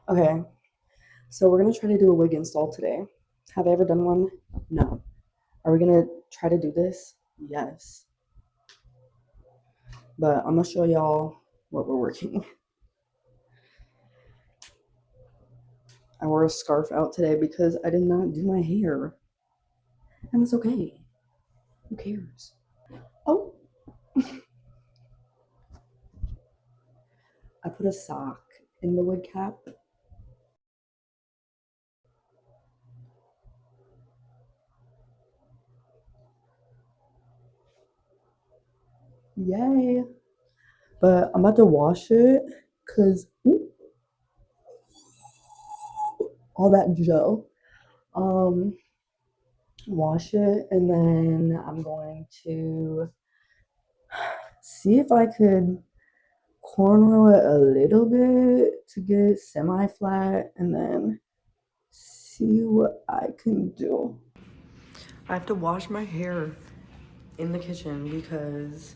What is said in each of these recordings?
Okay, so we're gonna try to do a wig install today. Have I ever done one? No. Are we gonna try to do this? Yes. But I'm gonna show y'all what we're working. I wore a scarf out today because I did not do my hair. And it's okay. Who cares? Oh, I put a sock in the wig cap. Yay. But I'm about to wash it because all that gel. Wash it, and then I'm going to see if I could cornrow it a little bit to get it semi-flat, and then see what I can do. I have to wash my hair in the kitchen because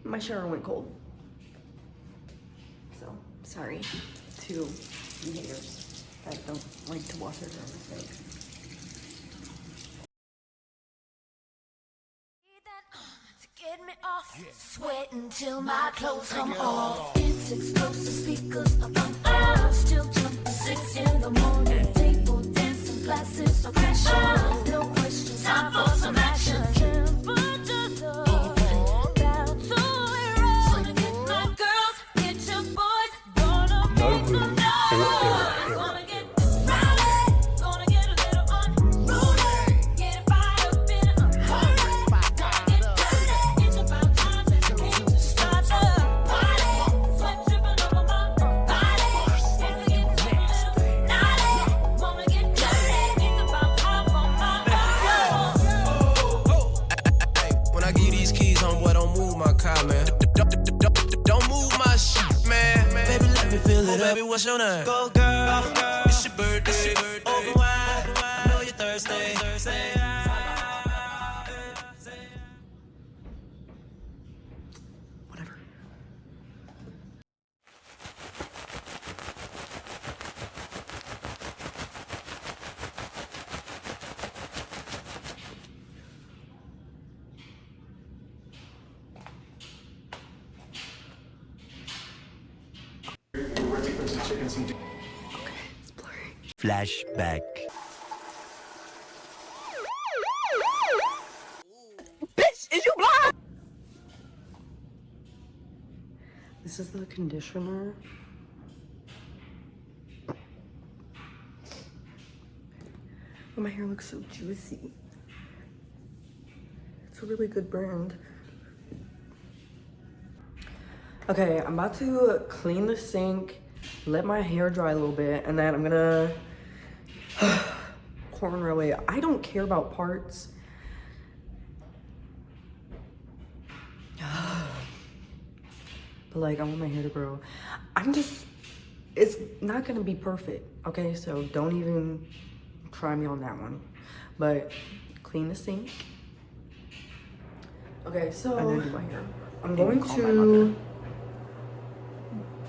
my shower went cold. So, sorry to you haters that don't like to wash their hair in the sink. Get me off, sweating till my clothes come off. It's explosive speakers up on air, still jumping 6 in the morning. Table dancing, glasses of passion, no questions, time for some action. Temperatures low, about to erupt. So to get my girls, get your boys, gonna make some noise. Gonna get rowdy, gonna get a little unruly, get it fired up in a hurry. Gonna get dirty, it's about time that you came to start the party. Sweat dripping over my body, wanna get naughty, wanna get dirty, it's about time for my body. When I give you these keys, homeboy, don't move my car, man. Don't move my shit, man. Baby, let me feel it. Baby, what's your name? Go, girl. It's your birthday. Open wide. I know you're thirsty. Whatever. It's blurry. Flashback. This is the conditioner. Oh, my hair looks so juicy. It's a really good brand. Okay, I'm about to clean the sink, let my hair dry a little bit, and then I'm gonna cornrow it. I don't care about parts. But like, I want my hair to grow. It's not gonna be perfect, okay? So don't even try me on that one. But clean the sink. Okay, so and then do my hair. I'm going to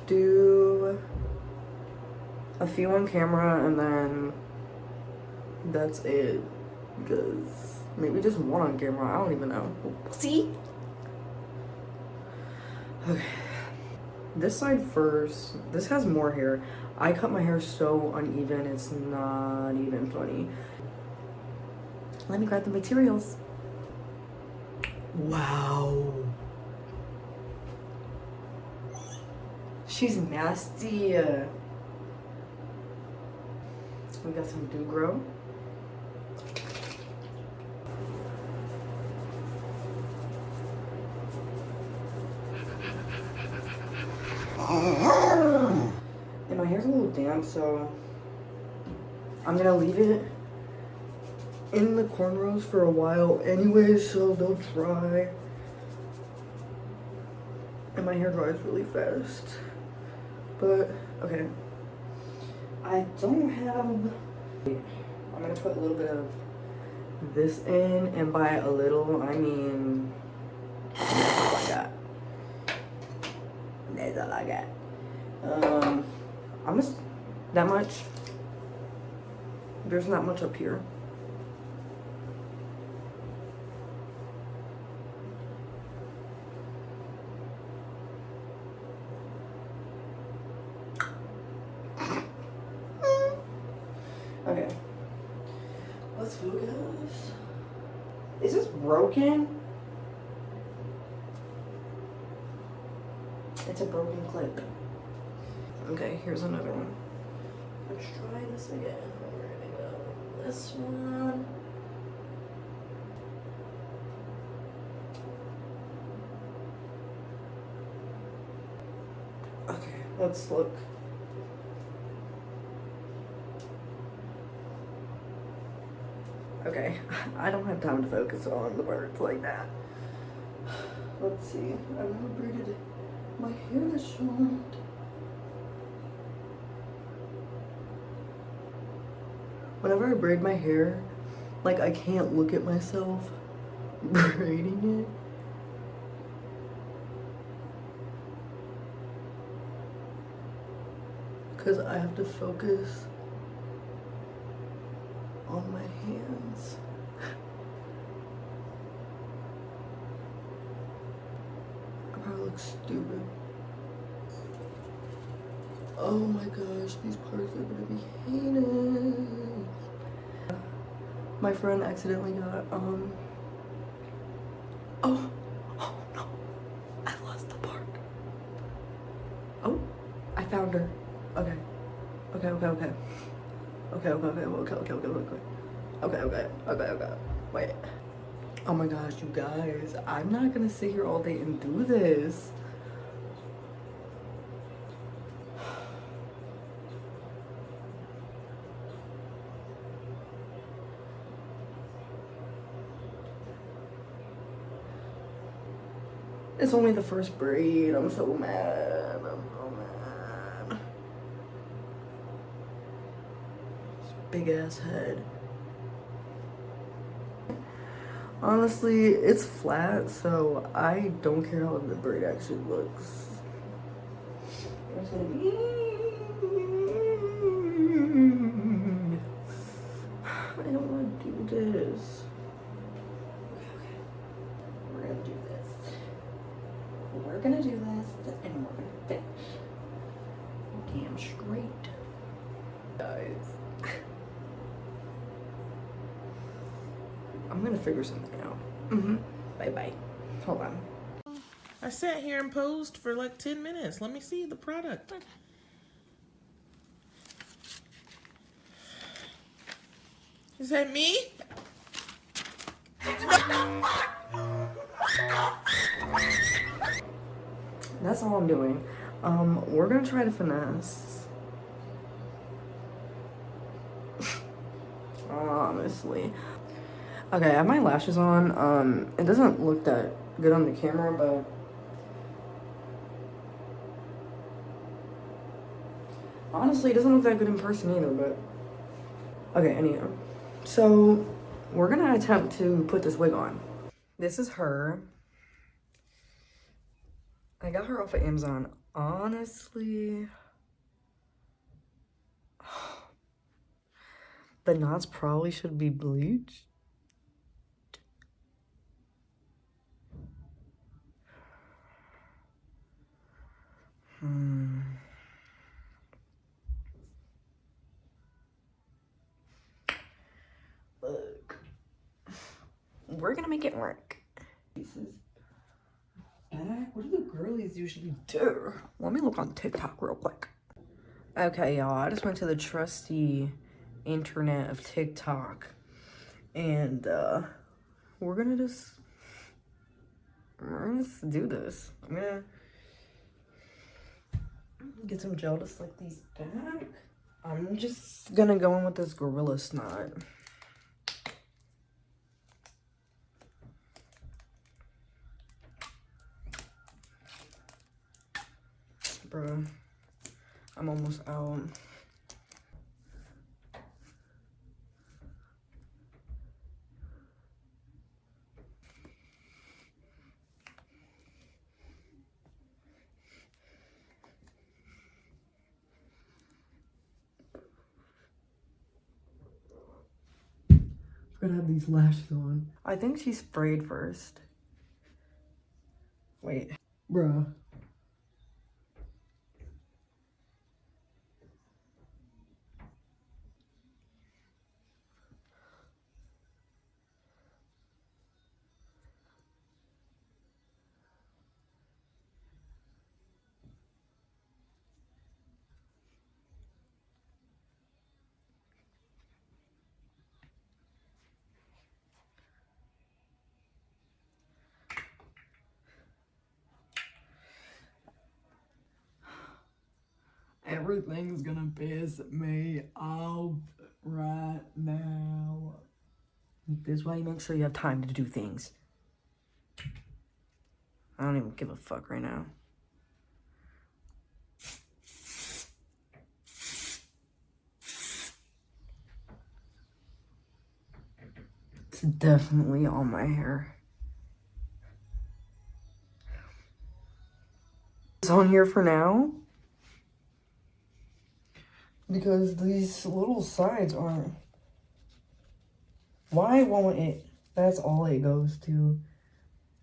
do a few on camera, and then that's it. Because maybe just one on camera, I don't even know. See? Okay. This side first. This has more hair. I cut my hair so uneven, it's not even funny. Let me grab the materials. Wow. She's nasty. We got some do-grow. And my hair's a little damp, so I'm gonna leave it in the cornrows for a while anyway, so they'll dry. And my hair dries really fast. But, okay. I don't have... I'm gonna put a little bit of this in, and by a little, I mean... That's all I got. That's all I got. I'm just that much. There's not much up here. Okay. Let's focus. Is this broken? It's a broken clip. Okay, here's another one. Let's try this again. We're gonna go this one. Okay, let's look. Okay, I don't have time to focus on the birds like that. Let's see. I've never braided my hair this short. Whenever I braid my hair, like I can't look at myself braiding it. Because I have to focus on my hands. I probably look stupid. Oh my gosh, these parts are gonna be heinous. My friend accidentally got, oh no, I lost the part. Oh, I found her. Okay. Okay. Wait. Oh my gosh, you guys. I'm not gonna sit here all day and do this. It's only the first braid. I'm so mad. Big ass head. Honestly, it's flat, so I don't care how the braid actually looks. There's gonna be... I don't want to do this. Okay. We're gonna do this. We're gonna do this, and we're gonna finish. Damn straight. Guys. I'm gonna figure something out. Bye. Hold on. I sat here and posed for like 10 minutes. Let me see the product. Is that me? That's all I'm doing. We're gonna try to finesse. Honestly. Okay, I have my lashes on. It doesn't look that good on the camera, but honestly, it doesn't look that good in person either, but okay, anyhow. So, we're gonna attempt to put this wig on. This is her. I got her off of Amazon. Honestly, the knots probably should be bleached. Look, we're gonna make it work. Pieces back. What do the girlies usually do? Let me look on TikTok real quick. Okay, y'all. I just went to the trusty internet of TikTok, and we're gonna just do this. I'm gonna get some gel to slick these back. I'm just gonna go in with this gorilla snot. Bruh, I'm almost out. gonna have these lashes on. I think she sprayed first. Wait. Bruh. Everything's gonna piss me off right now. This is why you make sure you have time to do things. I don't even give a fuck right now. It's definitely on my hair. It's on here for now. Because these little sides aren't. Why won't it? That's all it goes to.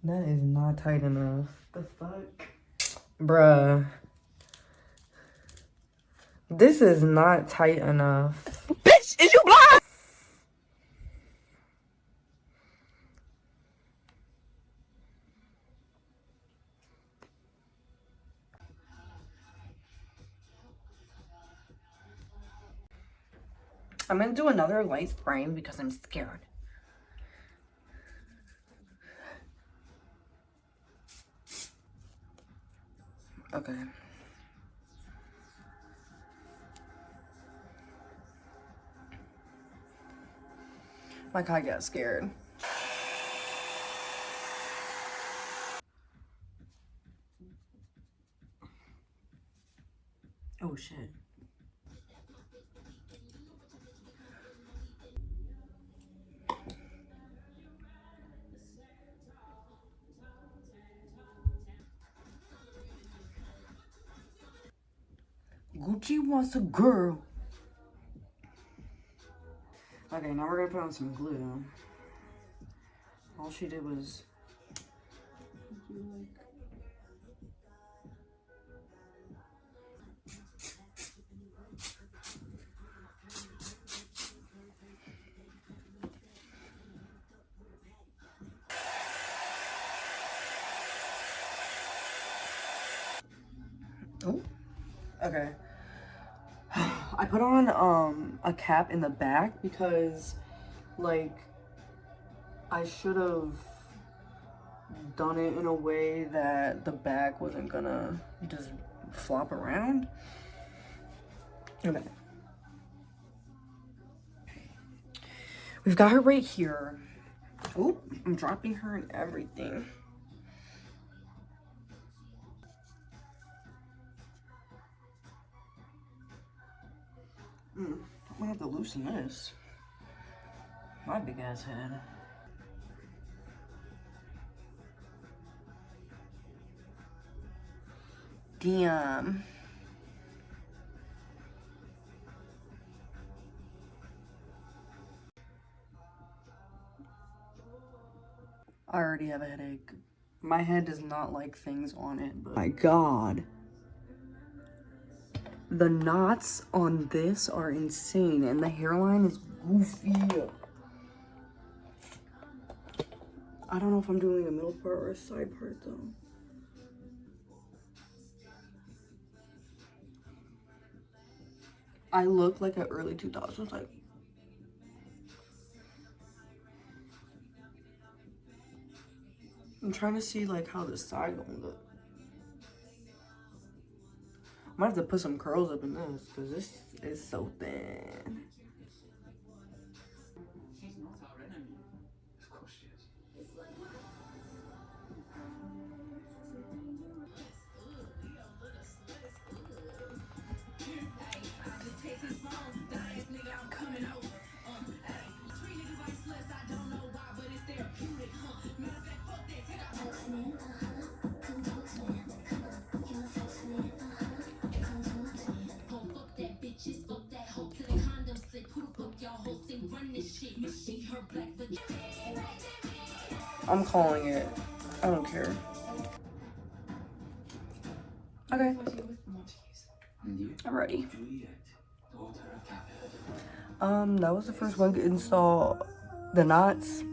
That is not tight enough. The fuck? Bruh. This is not tight enough. Bitch, is you blind? I'm gonna do another light spraying because I'm scared. Okay. Like I got scared. Oh shit. Gucci wants a girl. Okay, now we're gonna put on some glue. All she did was oh, okay. I put on a cap in the back because like I should have done it in a way that the back wasn't gonna just flop around. Okay. We've got her right here. Oh, I'm dropping her and everything. I'm gonna have to loosen this. My big ass head. Damn. I already have a headache. My head does not like things on it, but my God. The knots on this are insane, and the hairline is goofy. I don't know if I'm doing a middle part or a side part, though. I look like an early 2000s, like. I'm trying to see, like, how this side gonna look. I might have to put some curls up in this, because this is so thin. I'm calling it. I don't care. Okay. I'm ready. That was the first wig install. The knots.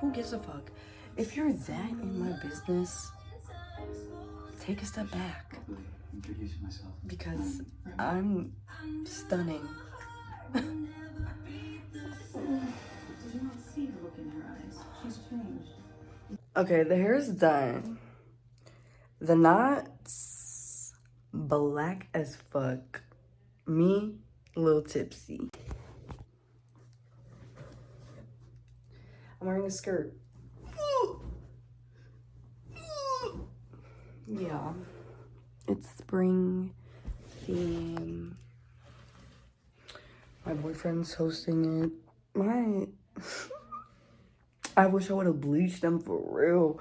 Who gives a fuck? If you're that in my business, take a step back. Because I'm stunning. Okay, the hair is done. The knots, black as fuck. Me, a little tipsy. I'm wearing a skirt. Yeah. It's spring theme. My boyfriend's hosting it. I wish I would have bleached them for real.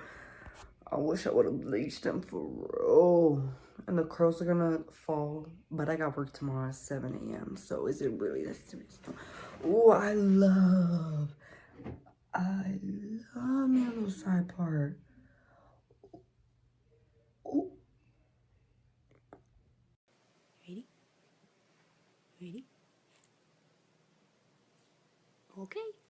And the curls are gonna fall. But I got work tomorrow at 7 a.m. So is it really that serious? Oh, I love me a little side part. Ooh. Ready? Okay.